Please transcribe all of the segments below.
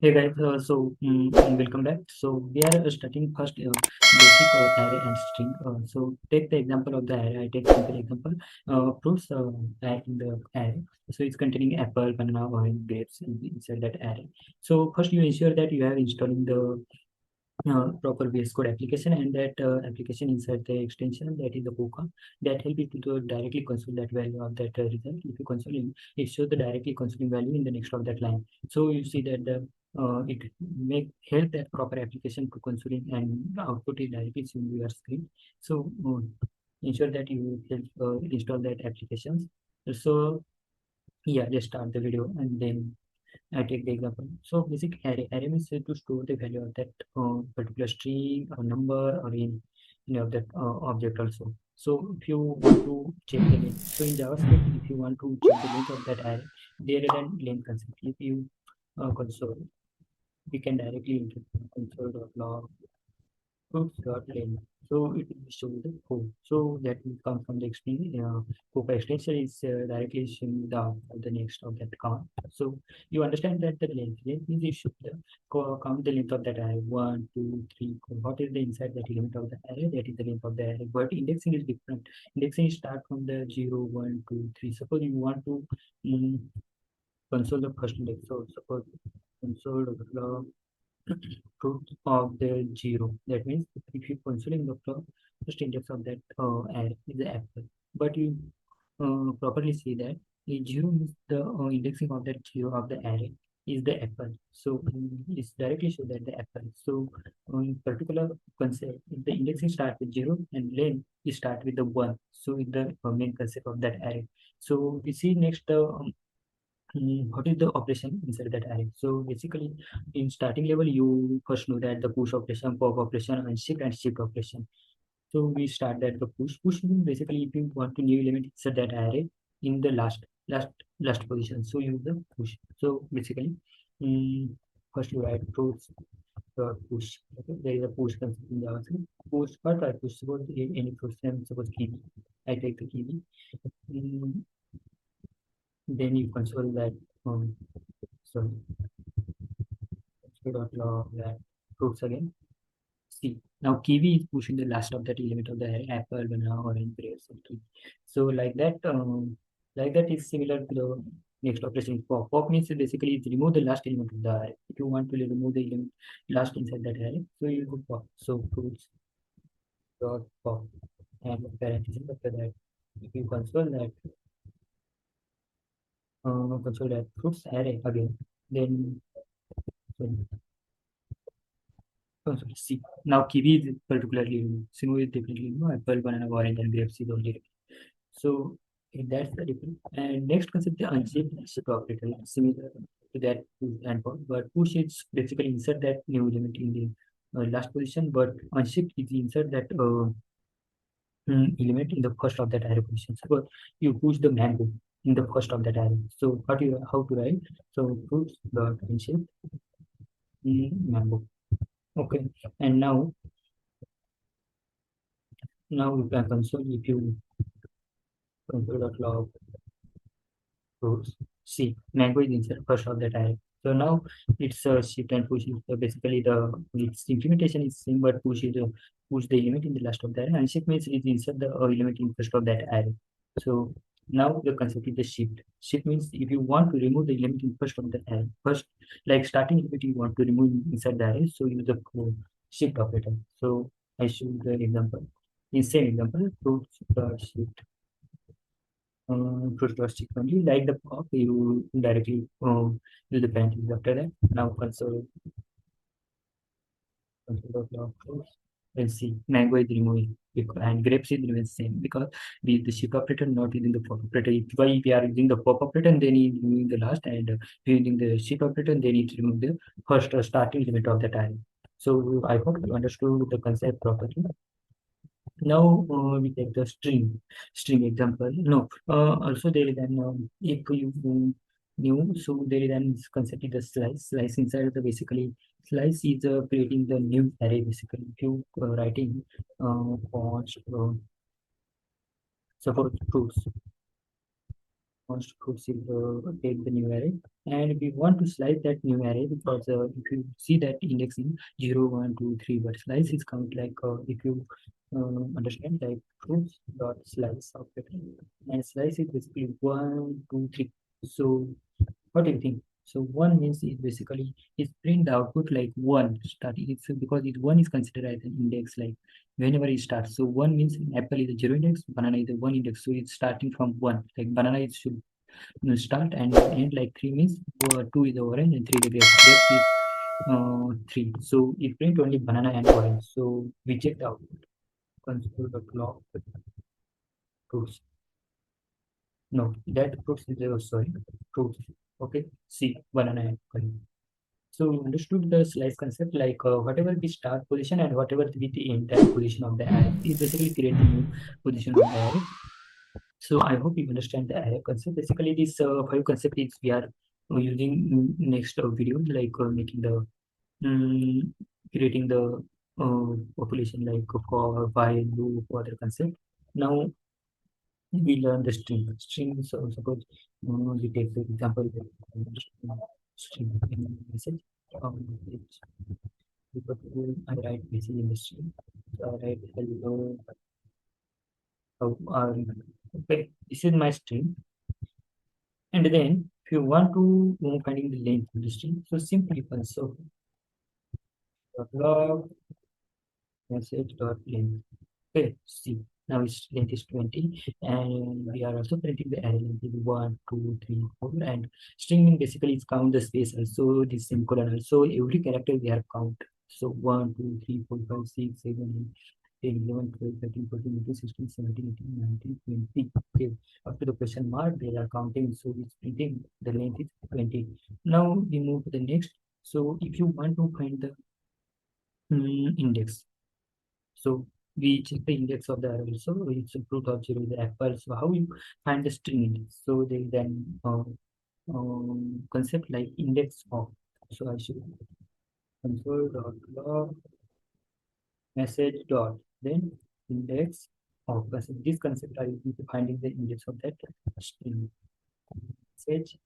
Hey guys, welcome back. So we are starting first basic array and string. So take the example of the array. I take simple example. Fruits in the array. So it's containing apple, banana, orange, grapes inside that array. So first you ensure that you have installing the proper VS Code application, and that application inside the extension, that is the Puka, that help you to directly console that value of that result. If you console it shows the directly consoling value in the next of that line. So you see that the it make help that proper application to consoling, and the output is directly seen in your screen. So ensure that you help install that applications. So yeah, just start the video and then I take the example. So basic array means to store the value of that particular string or number or in any of that object also. So if you want to check the length, so in JavaScript, if you want to check the length of that array, there is an length concept. If you console, we can directly enter console.log fruits.length. So it will show the code. So that will come from the code extension is directly showing the next of that count. So you understand that the length means you should count the length of that array 1, 2, 3, 4. What is the inside that element of the array? That is the length of the array. But indexing is different. Indexing start from the 0, 1, 2, 3. Suppose you want to um, console the first index. So suppose console truth of the zero. That means if you considering the first index of that array is the apple, but you properly see that the zero is the indexing of that zero of the array is the apple. So it's directly show that the apple. So in particular concept, if the indexing start with zero and length is start with the one. So in the main concept of that array. So we see next the what is the operation inside that array? So basically, in starting level, you first know that the push operation, pop operation, and shift operation. So we start that the push. Push means basically if you want to new element inside that array in the last position. So use the push. So basically, um, first you write fruits push. Okay, there is a push concept in JavaScript. Push what I push suppose any fruit, suppose kiwi. I take the kiwi. Mm, then you console that. So dot log that fruits again. See, now kiwi is pushing the last of that element of the array, apple, banana, orange, grapes, and kiwi. So like that is similar to the next operation. Pop. Pop means basically it remove the last element of the array. If you want to remove the element last inside that array, so you do pop. So fruits dot pop and parenthesis after that. If you console that fruits array again, then so oh, sorry, C. Now kiwi is particularly new. Simo is definitely new. Apple, banana, orange, and grapes is only. So that's the difference. And next concept, the unshaped shift operator, similar to that push and pop. But push is basically insert that new element in the last position, but unshift is insert that element in the first of that array position. So you push the mango in the first of that array. So how to write? So push dot unshift mango. Okay, and now you can console if you console.log fruits. See, mango is inside first of that array. So now it's shift and push is basically the its implementation is same, but push the element in the last of the array, and shift means it insert the element in first of that array. So now the concept is the shift. Shift means if you want to remove the element in first of the array, first like starting element you want to remove inside the array, so use the shift operator. So I show the example. In same example, fruits shift first sequentially like the pop you directly do the parentheses after that. Now console of log fruits. And see mango is removing and grapes is remains same because the shift operator not using the pop operator. If why we are using the pop operator and then it removing the last, and using the shift operator then it remove the first starting limit of the time. So I hope you understood the concept properly. Now we take the string example. No, also there is an if you new, so there is an concept in the slice inside the basically slice is creating the new array basically. If you writing for suppose fruits wants to proceed take the new array, and we want to slice that new array because if you see that index in 0 1 2 3, but slice is count like if you understand like proofs dot slice of it, and slice is basically 1 2 3. So what do you think? So one means it basically is print the output like one starting. It's because it one is considered as an index like whenever it starts. So one means apple is a zero index, banana is a one index. So it's starting from one. Like banana is should start and end like three means two is the orange and three the grape. Grape is three. So it print only banana and orange. So we check the output. Console the clock proofs. No, that proofs is sorry proofs. Okay, see banana and orange. So we understood the slice concept like whatever the start position and whatever the entire position of the array is basically create the new position of the array. So I hope you understand the array concept. Basically, this five concept is we are using next video like making the um, creating the population like for while loop other concept. Now we learn the string. String. So suppose we take the example string in message. It's because I write message in the string. So I write hello, how are you? Okay, this is my string. And then if you want to finding the length of the string, so simply console log message dot length. Okay, see now its length is 20, and we are also printing the array length is 1, 2, 3, 4, and string mean basically it's count the space also this semicolon also every character we have count. So 1, 2, 3, 4, 5, 6, 7, 8, 10, 11, 12, 13, 14, 15, 16, 17, 18, 19, 20. Okay, after the question mark they are counting, so it's printing the length is 20. Now we move to the next. So if you want to find the index, so we check the index of the array. So it's a fruit of zero, the apple. So how you find the string index? So there is an concept like index of. So I should console dot log message dot then index of. So this concept I will be finding the index of that string message.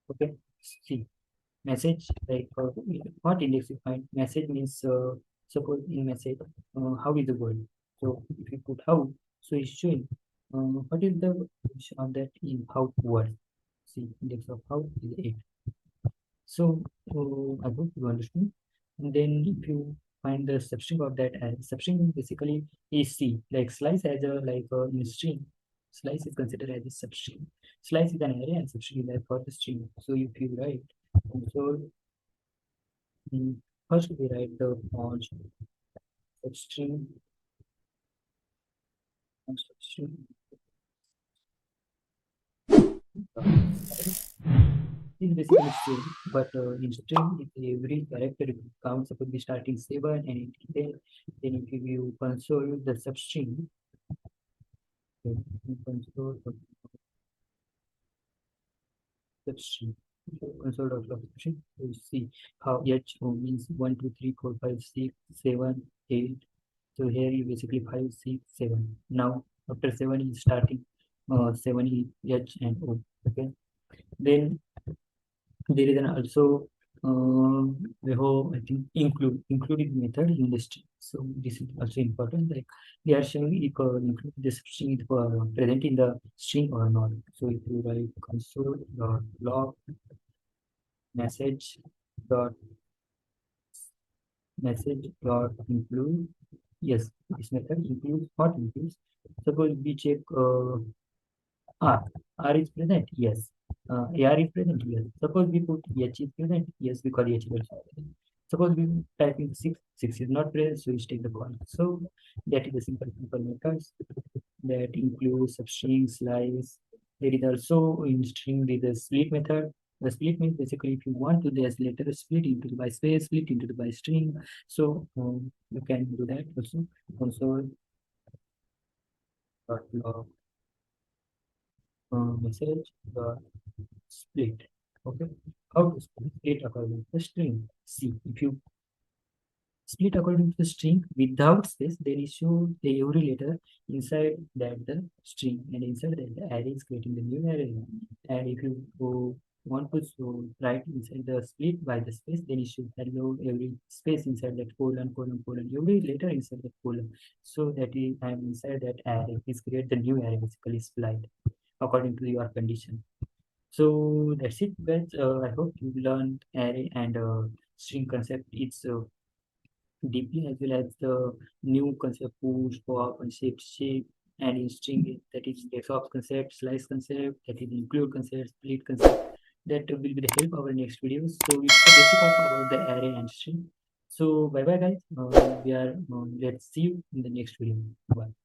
Okay, see message like what index you find. Message means suppose in message how is the word. So if you put how, so it's showing what is the position of that in how word. See index of how is 8. So I hope you understand. And then if you find the substring of that, and substring basically is c like slice as a like in string. Slice is considered as a substring. Slice is an array and substring is there for the string. So if you write console. First, we write the font substring, substring. Is basically same, but in string, if every character counts up to be starting 7 and then if you console the substring, then you console the substring. So console of substring, you see how H means 1, 2, 3, 4, 5, 6, 7, 8. So here you basically 5, 6, 7. Now after 7 is starting 7 is H and O. Okay. Then there is an also we have I think including method in the string. So this is also important. Like we are showing if include the string is present in the string or not. So if you write console dot log message dot message dot include, yes, this method includes what includes. Suppose we check R. R is present, yes. AR is present, yes. Suppose we put H is present, yes, because H is also present. Suppose we type in 6, 6 is not present, so we take the point. So that is the simple methods that include substring, slice. There is also in string there is a split method. The split means basically if you want to just later split into the by space, split into the by string. So you can do that also. Console dot log message dot split. Okay, how to split according to the string. See if you split according to the string without space, then issue the every letter inside that the string, and inside that the array is creating the new array. And if you want to write inside the split by the space, then issue hello every space inside that colon colon colon every letter inside that colon, so that is and inside that array is create the new array basically split according to your condition. So that's it, guys. I hope you learned array and string concept. It's deeply, as well as the new concept push, pop, concept, shape, and in string that is DevOps concept, slice concept, that is include concept, split concept. That will be the help of our next videos. So it's the basic of about the array and string. So bye bye guys. We are let's see you in the next video. Bye.